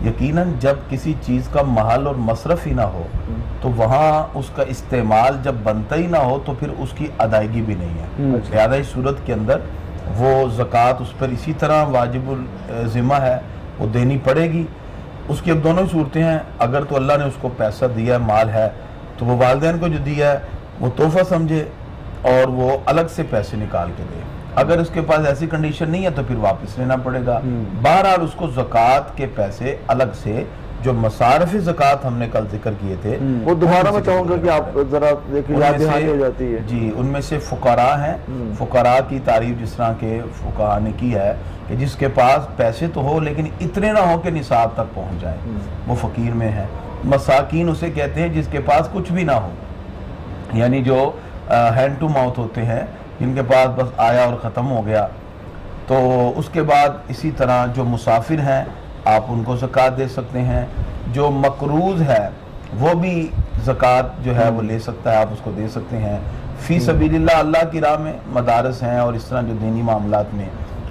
यकीनन जब किसी चीज़ का महल और मसरफ ही ना हो तो वहाँ उसका इस्तेमाल जब बनता ही ना हो तो फिर उसकी अदायगी भी नहीं है। लिहाजा इस सूरत के अंदर वो ज़कात उस पर इसी तरह वाजिबुल ज़िम्मा है, वो देनी पड़ेगी। उसकी अब दोनों ही सूरतें हैं। अगर तो अल्लाह ने उसको पैसा दिया है, माल है, तो वो वालिदैन को जो दिया है वो तोहफ़ा समझे और वो अलग से पैसे निकाल के दे। अगर उसके पास ऐसी कंडीशन नहीं है तो फिर वापस लेना पड़ेगा। बहरहाल उसको ज़कात के पैसे अलग से, जो मसारफ़ ज़कात हमने कल जिक्र किए थे, वो दोबारा मैं चाहूँगा कि आप जरा देखिए, याद दहानी हो जाती है जी। उनमें से फ़ुक़रा हैं। फ़ुक़रा की तारीफ जिस तरह के फ़ुक़हा ने की है कि जिसके पास पैसे तो हो लेकिन इतने ना हो कि निसाब तक पहुँच जाए, वो फ़कीर में है। मसाकीन उसे कहते हैं जिसके पास कुछ भी ना हो, यानी जो हैंड टू माउथ होते हैं, जिनके पास बस आया और ख़त्म हो गया। तो उसके बाद इसी तरह जो मुसाफिर हैं आप उनको ज़कात दे सकते हैं। जो मकरूज़ है वो भी ज़कात जो है वो ले सकता है, आप उसको दे सकते हैं। फ़ी सबीलिल्लाह, अल्लाह की राह में मदारस हैं और इस तरह जो दीनी मामलात में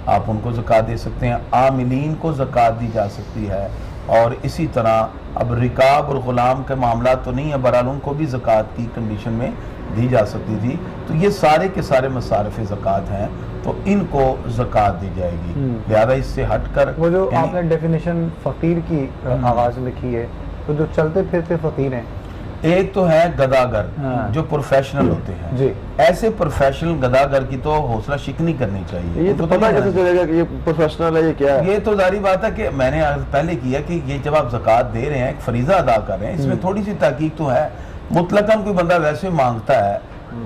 आप उनको ज़कात दे सकते हैं। आमिलीन को ज़कात दी जा सकती है। और इसी तरह अब रिकाब और ग़ुलाम के मामला तो नहीं है, बहरहाल उनको भी ज़कात की कंडीशन में दी जा सकती थी। तो ये सारे के सारे मसारफ़ ज़कात हैं, तो इनको ज़कात दी जाएगी। लिहाजा इससे हटकर वो जो आपने डेफिनेशन फ़कीर की आगाज़ में की है, तो जो चलते फिरते फ़कीर हैं, एक तो है गदागर जो प्रोफेशनल होते हैं जी। ऐसे प्रोफेशनल गदागर की तो हौसला शिकनी करनी चाहिए। ये तो पता कैसे चलेगा कि ये प्रोफेशनल है, ये क्या है? ये तो जारी बात है कि मैंने पहले किया कि ये जब आप ज़कात दे रहे हैं, एक फरीज़ा अदा कर रहे हैं, इसमें थोड़ी सी तहकीक तो है। मुतलकन कोई बंदा वैसे मांगता है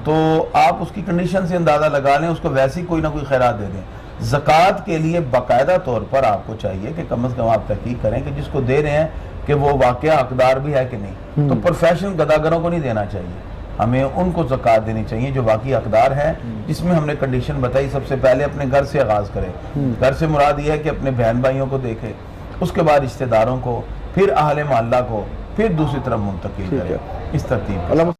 तो आप उसकी कंडीशन से अंदाज़ा लगा लें, उसको वैसे ही कोई ना कोई खैरात दे दें। ज़कात के लिए बाकायदा तौर पर आपको चाहिए कि कम से कम आप तहकीक करें कि जिसको दे रहे हैं कि वो वाकया हकदार भी है कि नहीं। तो प्रोफेशनल गदागरों को नहीं देना चाहिए, हमें उनको ज़कात देनी चाहिए जो वाकई हकदार है। जिसमें हमने कंडीशन बताई, सबसे पहले अपने घर से आगाज़ करें। घर से मुराद ये है कि अपने बहन भाइयों को देखे, उसके बाद रिश्तेदारों को, फिर अहले मोहल्ला को, फिर दूसरी तरफ मुंतकिल करें, इस तरतीब।